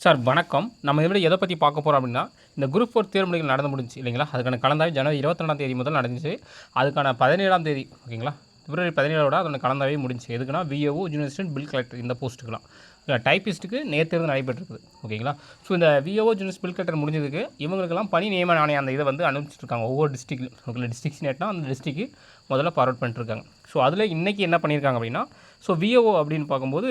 Sir வணக்கம். நம்ம இதில் எதை பற்றி பார்க்க போகிறோம் அப்படின்னா, இந்த குரூப் 4 தேர்வுகள் நடந்து முடிஞ்சுச்சு இல்லைங்களா? அதுக்கான கலந்தாய்வு ஜனவரி 22ஆம் தேதி முதல் நடந்துச்சு. அதுக்கான 17ஆம் தேதி ஓகேங்களா? பிப்ரவரி 17ஓட அதோட கலந்தாய்வு முடிஞ்சுச்சு. எதுக்குன்னா VAO, junior assistant, bill collector இந்த போஸ்ட்டுக்கலாம். டைப்பிஸ்ட்டுக்கு நேர்த்தேர்வு நடைபெற்றிருக்குது ஓகேங்களா? ஸோ இந்த விஏஓ, ஜூனியர் பில் கலெக்டர் முடிஞ்சதுக்கு இவங்களுக்கெல்லாம் பணி நியமன ஆணையம் அந்த இதை வந்து அனுப்பிச்சிருக்காங்க ஒவ்வொரு டிஸ்ட்ரிக்ட்லையும். ஓகே, டிஸ்ட்ரிக்ட் நேட்னா அந்த டிஸ்ட்ரிக்ட் முதல்ல ஃபார்வர்ட் பண்ணிட்டுருக்காங்க. ஸோ அதில் இன்றைக்கி என்ன பண்ணியிருக்காங்க அப்படின்னா, ஸோ விஏஓ அப்படின்னு பார்க்கும்போது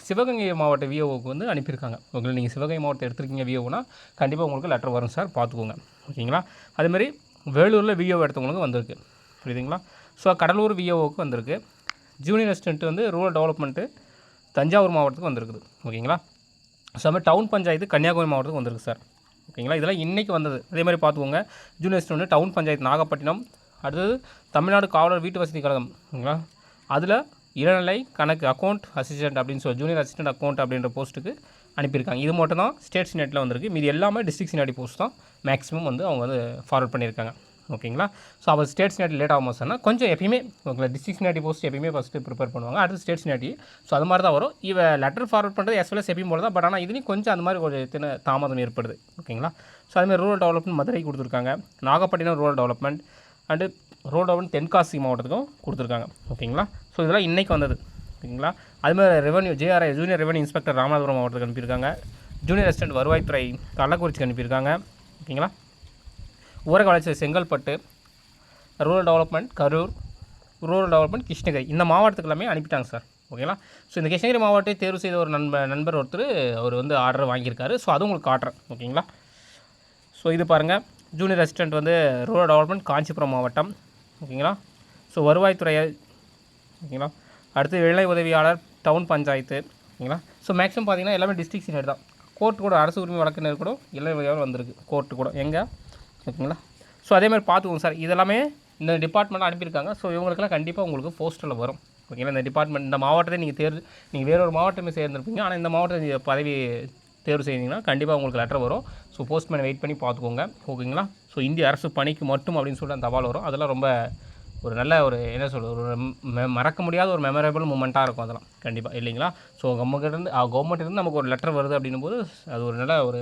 சிவகங்கை மாவட்ட விஏஓவுக்கு வந்து அனுப்பியிருக்காங்க. ஓகே, நீங்கள் சிவகங்கை மாவட்டம் எடுத்துருக்கீங்க விஏஓனா கண்டிப்பாக உங்களுக்கு லெட்டர் வரும் சார், பார்த்துக்கோங்க ஓகேங்களா. அதேமாதிரி வேலூரில் விஏஓ எடுத்தவங்களுக்கு வந்திருக்கு, புரியுதுங்களா. ஸோ கடலூர் விஏஓவுக்கு வந்திருக்கு. ஜூனியர் அசிஸ்டன்ட் வந்து ரூரல் டெவலப்மெண்ட்டு தஞ்சாவூர் மாவட்டத்துக்கு வந்திருக்குது ஓகேங்களா. ஸோ அதுமாதிரி டவுன் பஞ்சாயத்து கன்னியாகுமரி மாவட்டத்துக்கு வந்திருக்கு சார் ஓகேங்களா. இதெல்லாம் இன்றைக்கி வந்தது. அதே மாதிரி பார்த்துக்கோங்க, ஜூனியர் அசிஸ்டன்ட் வந்து டவுன் பஞ்சாயத்து நாகப்பட்டினம். அடுத்தது தமிழ்நாடு காவலர் வீட்டு வசதி கழகம் ஓகேங்களா. அதில் இளநிலை கணக்கு அக்கௌண்ட் அசிஸ்டன்ட் அப்படின்னு சொல்லி ஜூனியர் அசிஸ்டன்ட் அக்கௌண்ட் அப்படின்ற போஸ்ட்டுக்கு அனுப்பியிருக்காங்க. இது மட்டும் தான் ஸ்டேட் சினேட்டில் வந்திருக்கு. மீது எல்லாமே டிஸ்ட்ரிக்ட் சினாடி போஸ்ட் தான் மேக்ஸிமம் வந்து அவங்க வந்து ஃபார்வர்ட் பண்ணியிருக்காங்க ஓகேங்களா. ஸோ அவர் ஸ்டேட் சினாட்டி லேட் ஆகும் சார்னா கொஞ்சம் எப்பயுமே ஓகேங்களா. டிஸ்ட்ரிக்ட் சினாட்டி போஸ்ட் எப்பயுமே ஃபஸ்ட்டு ப்ரிப்பேர் பண்ணுவாங்க, அடுத்து ஸ்டேட் சினாட்டி. ஸோ அது மாதிரி தான் வரும். லெட்டர் ஃபார்வர்ட் பண்ணுறது எஸ்வெல்எஸ் எப்பயும் போல தான். பட் ஆனால் இதுலேயும் கொஞ்சம் அந்த மாதிரி ஒரு தாமதம் ஏற்படுது ஓகேங்களா. ஸோ அதுமாதிரி ரூரல் டெவலப்மெண்ட் மதுரை கொடுத்துருக்காங்க, Nagapattinam rural development and rural development Tenkasi மாவட்டத்துக்கும் கொடுத்துருக்காங்க ஓகேங்களா. ஸோ இதெல்லாம் இன்றைக்கி வந்தது ஓகேங்களா. அதுமாதிரி revenue JRI junior revenue inspector Ramanathapuram மாவட்டத்துக்கு அனுப்பியிருக்காங்க. ஜூனியர் அசிஸ்டன்ட் வருவாய்த்துறை கள்ளக்குறிச்சிக்கு அனுப்பியிருக்காங்க ஓகேங்களா. ஊரக வளர்ச்சி Chengalpattu, rural development Karur, rural development Krishnagiri இந்த மாவட்டத்துக்கு எல்லாமே அனுப்பிட்டாங்க சார் ஓகேங்களா. ஸோ இந்த கிருஷ்ணகிரி மாவட்டத்தை தேர்வு செய்த ஒரு நண்பர் ஒருத்தர் அவர் வந்து ஆர்டர் வாங்கியிருக்காரு. ஸோ அதுவும் உங்களுக்கு காட்டுறேன் ஓகேங்களா. ஸோ இது பாருங்கள், ஜூனியர் அசிஸ்டன்ட் வந்து ரூரல் டெவலப்மெண்ட் காஞ்சிபுரம் மாவட்டம் ஓகேங்களா. ஸோ வருவாய்த்துறை ஓகேங்களா. அடுத்து இளநிலை உதவியாளர் டவுன் பஞ்சாயத்து ஓகேங்களா. ஸோ மேக்ஸிமம் பார்த்தீங்கன்னா எல்லாமே டிஸ்ட்ரிக்ட் சினேட் தான். கோர்ட்டு கூட அரசு உரிமை வழக்கினர் கூட இளநிலை உதவியாளர் வந்திருக்கு கோர்ட்டு கூட எங்கே ஓகேங்களா. ஸோ அதேமாதிரி பார்த்துக்கோங்க சார், இதெல்லாமே இந்த டிபார்ட்மெண்ட்டில் அனுப்பியிருக்காங்க. ஸோ இவங்களுக்கெல்லாம் கண்டிப்பாக உங்களுக்கு போஸ்டரில் வரும் ஓகேங்களா. இந்த டிபார்ட்மெண்ட் இந்த மாவட்டத்தை நீங்கள் வேறொரு மாவட்டமே சேர்ந்துருப்பீங்க, ஆனால் இந்த மாவட்டத்தை நீங்கள் பதவி தேர்வு செய்தீங்கன்னா கண்டிப்பாக உங்களுக்கு லெட்டர் வரும். ஸோ போஸ்ட்மேன் வெயிட் பண்ணி பார்த்துக்கோங்க ஓகேங்களா. ஸோ இந்திய அரசு பணிக்கு மட்டும் அப்படின்னு சொல்லிட்டு அந்த தபால் வரும். அதெல்லாம் ரொம்ப ஒரு நல்ல ஒரு என்ன சொல்கிறது, ஒரு மறக்க முடியாத ஒரு மெமரபிள் மூமெண்ட்டாக இருக்கும் அதெல்லாம் கண்டிப்பாக இல்லைங்களா. ஸோ கவர்மெண்ட்லேருந்து நமக்கு ஒரு லெட்டர் வருது அப்படின்னும் போது அது ஒரு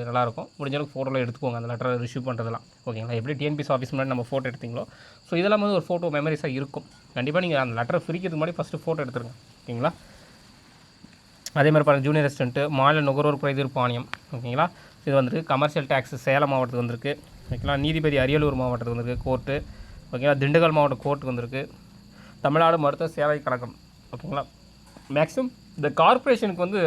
நல்லாயிருக்கும். முடிஞ்ச அளவுக்கு ஃபோட்டோலாம் எடுத்துக்கோங்க அந்த லெட்டரை ரிசீவ் பண்ணுறதுலாம் ஓகேங்களா. எப்படி டிஎன்பிசி ஆஃபீஸ் முன்னாடி நம்ம ஃபோட்டோ எடுத்தீங்களோ ஸோ இதெல்லாம் வந்து ஒரு ஃபோட்டோ மெமரிஸாக இருக்கும். கண்டிப்பாக நீங்கள் அந்த லெட்டரை பிரிக்கிறதுக்கு முன்னாடி ஃபஸ்ட்டு ஃபோட்டோ எடுத்துருங்க ஓகேங்களா. அதே மாதிரி பாருங்கள், ஜூனியர் அசிஸ்டன்ட்டு மாநில நுகர்வோர் குறைதீர்ப்பு ஆணையம் ஓகேங்களா. இது வந்துருக்கு. கமர்ஷியல் டேக்ஸ் சேலம் மாவட்டத்துக்கு வந்திருக்கு ஓகேங்களா. நீதிபதி அரியலூர் மாவட்டத்துக்கு வந்திருக்கு கோர்ட்டு ஓகேங்களா. திண்டுக்கல் மாவட்ட கோர்ட்டுக்கு வந்திருக்கு. தமிழ்நாடு மருத்துவ சேவை கழகம் ஓகேங்களா. மேக்ஸிமம் இந்த கார்பரேஷனுக்கு வந்து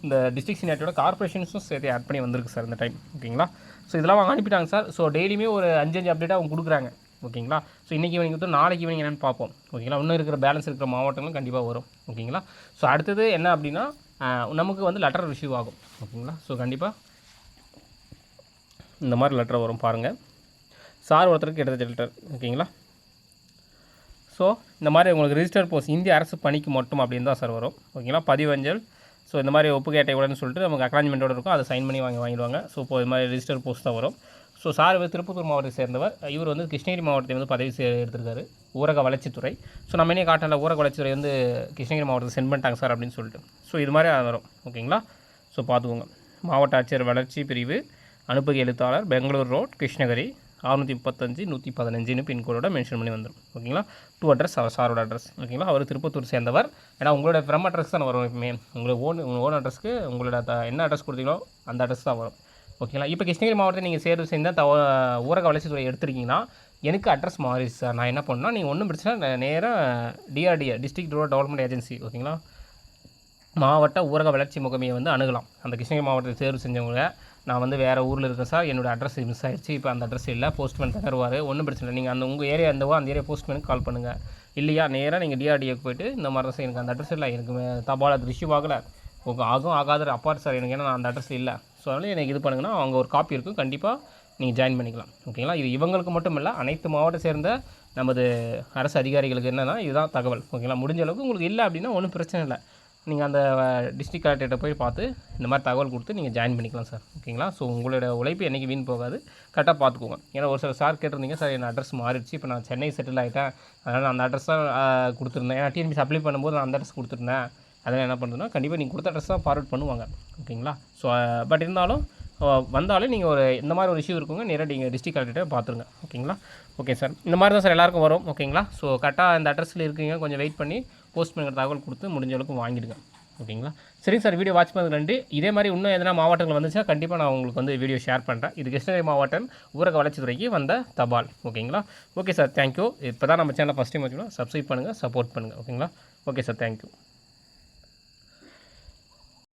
இந்த டிஸ்ட்ரிக்ட் சினேட்டோட கார்பரேஷன்ஸும் சேர்த்து ஆட் பண்ணி வந்திருக்கு சார் இந்த டைம் ஓகேங்களா. ஸோ இதெல்லாம் அவங்க அனுப்பிட்டாங்க சார். ஸோ டெய்லியுமே ஒரு 5 அப்டேட்டாக அவங்க கொடுக்குறாங்க ஓகேங்களா. ஸோ இன்றைக்கி ஈவினிங் வந்து நாளைக்கு ஈவினிங் என்னென்னு பார்ப்போம் ஓகேங்களா. இன்னும் இருக்கிற பேலன்ஸ் இருக்கிற மாவட்டங்களும் கண்டிப்பாக வரும் ஓகேங்களா. ஸோ அடுத்தது என்ன அப்படின்னா, நமக்கு வந்து லெட்டர் ரிசீவ் ஆகும் ஓகேங்களா. ஸோ கண்டிப்பாக இந்த மாதிரி லெட்டர் வரும் பாருங்கள். சார் ஒருத்தருக்கு எடுத்த லெட்டர் ஓகேங்களா. ஸோ இந்த மாதிரி உங்களுக்கு ரிஜிஸ்டர் போஸ்ட் இந்திய அரசு பணிக்கு மட்டும் அப்படின்னு தான் சார் வரும் ஓகேங்களா. பதிவஞ்சல். ஸோ இந்த மாதிரி ஒப்புகை அட்டையுடன் சொல்லிட்டு நமக்கு அக்னாலஜ்மெண்ட்டோடு இருக்கும், அதை சைன் பண்ணி வாங்கிடுவாங்க. ஸோ இப்போ இது மாதிரி ரிஜிஸ்டர் போஸ்ட் தான் வரும். ஸோ சார் வந்து திருப்பத்தூர் மாவட்டத்தை சேர்ந்தவர். இவர் வந்து கிருஷ்ணகிரி மாவட்டத்தை வந்து பதவி எடுத்திருக்காரு, ஊரக வளர்ச்சித்துறை. ஸோ நம்ம என்ன காட்டில் ஊரக வளர்ச்சித்துறை வந்து கிருஷ்ணகிரி மாவட்டத்தை சென்ட் பண்ணிட்டாங்க சார் அப்படின்னு சொல்லிட்டு. ஸோ இது மாதிரி வரும் ஓகேங்களா. ஸோ பார்த்துக்கோங்க. மாவட்ட ஆட்சியர் வளர்ச்சி பிரிவு, அனுப்புகை எழுத்தாளர், பெங்களூர் ரோட், கிருஷ்ணகிரி 635 115 பின்கோடோட மென்ஷன் பண்ணி வந்துடும் ஓகேங்களா. 2 அட்ரஸ் அவர் சாரோட அட்ரஸ் ஓகேங்களா. அவர் திருப்பத்தூர் சேர்ந்தவர். ஏன்னா உங்களோட ஃப்ரம் அட்ரஸ் தான் வரும் எப்பவுமே. உங்களோட ஓன் அட்ரஸ்க்கு உங்களோட என்ன அட்ரஸ் கொடுத்தீங்களோ அந்த அட்ரஸ் தான் வரும் ஓகேங்களா. இப்போ கிருஷ்ணகிரி மாவட்டத்தை நீங்கள் தேர்வு செஞ்சால் ஊரக வளர்ச்சித்துறை எடுத்துருக்கீங்கன்னா எனக்கு அட்ரஸ் மாறிடுச்சு சார், நான் என்ன பண்ணால் நீங்கள் ஒன்றும் பிரச்சனை நேராக DRDA district rural development agency ஓகேங்களா மாவட்ட ஊரக வளர்ச்சி முகமையை வந்து அணுகலாம். அந்த கிருஷ்ணகிரி மாவட்டத்தை தேர்வு செஞ்சவங்க, நான் வந்து வேறு ஊரில் இருக்கேன் சார், என்னோடய அட்ரஸ் மிஸ் ஆகிடுச்சு, இப்போ அந்த அட்ரஸ் இல்லை, போஸ்ட்மேன் தருவார், ஒன்றும் பிரச்சனை இல்லை, நீங்கள் அந்த உங்கள் ஏரியா அந்த ஏரியா போஸ்ட்மேனுக்கு கால் பண்ணுங்கள். இல்லையா நேராக நீங்கள் டிஆர்டிஏக்கு போய்ட்டு இந்த மாதிரி தான் சார் எனக்கு அந்த அட்ரஸ் இல்லை, எனக்கு தபால் அது ரிசீவ் ஆகலை, ஆகாத அப்பார்ட் சார் எனக்கு, ஏன்னா நான் அந்த அட்ரஸ் இல்லை. ஸோ அதனால் எனக்கு இது பண்ணுங்கன்னா அவங்க ஒரு காப்பி இருக்கும், கண்டிப்பாக நீங்கள் ஜாயின் பண்ணிக்கலாம் ஓகேங்களா. இது இவங்களுக்கு மட்டும் இல்லை, அனைத்து மாவட்டம் சேர்ந்த நமது அரசு அதிகாரிகளுக்கு என்னென்னா இதுதான் தகவல் ஓகேங்களா. முடிஞ்ச அளவுக்கு உங்களுக்கு இல்லை அப்படின்னா ஒன்றும் பிரச்சனை இல்லை, நீங்கள் அந்த டிஸ்ட்ரிக்ட் கலெக்டர்கிட்ட போய் பார்த்து இந்த மாதிரி தகவல் கொடுத்து நீங்கள் ஜாயின் பண்ணிக்கலாம் சார் ஓகேங்களா. ஸோ உங்களோட உழைப்பு என்றைக்கு வீண் போகாது, கரெக்டாக பார்த்துக்கோங்க. ஏன்னா ஒரு சில சார் கேட்டிருந்தீங்க சார் என் அட்ரஸ் மாறிடுச்சு, இப்போ நான் சென்னை செட்டில் ஆகிட்டேன், அதனால் நான் அந்த அட்ரஸ் தான் கொடுத்துருந்தேன், ஏன்னா டிஎன்பிசி அப்ளை பண்ணும்போது நான் அந்த அட்ரஸ் கொடுத்துருந்தேன், அதெல்லாம் என்ன பண்ணுறதுன்னா கண்டிப்பாக நீங்கள் கொடுத்த அட்ரஸ் தான் ஃபார்வர்ட் பண்ணுவாங்க. ஓகேங்களா? ஸோ பட் இருந்தாலும் வந்தாலும் நீங்கள் ஒரு இந்த மாதிரி ஒரு இஷ்யூ இருக்குங்க, நேராக நீங்கள் டிஸ்ட்ரிக்ட் கலெக்டர்கிட்ட பார்த்துருங்க. ஓகேங்களா? ஓகே சார், இந்த மாதிரி தான் சார் எல்லாருக்கும் வரும். ஓகேங்களா? ஸோ கரெக்டாக இந்த அட்ரஸில் இருக்கீங்க, கொஞ்சம் வெயிட் பண்ணி போஸ்ட் பண்ணுற தகவல் கொடுத்து முடிஞ்ச அளவுக்கு வாங்கிடுங்க. ஓகேங்களா? சரிங்க சார், வீடியோ வாட்ச் பண்ணதுக்கு நன்றி. இதே மாதிரி இன்னும் எதனா மாவட்டங்கள் வந்துச்சா கண்டிப்பாக நான் உங்களுக்கு வந்து வீடியோ ஷேர் பண்ணுறேன். இது கிருஷ்ணகிரி மாவட்டம் ஊரக வளர்ச்சித்துறைக்கு வந்த தபால். ஓகேங்களா? Okay sir, thank you. இப்போ தான் நம்ம சேனலை ஃபஸ்ட் டைம் வச்சுக்கணும், சப்ஸ்கிரைப் பண்ணுங்கள், சப்போர்ட் பண்ணுங்கள். ஓகேங்களா? Okay sir, thank you.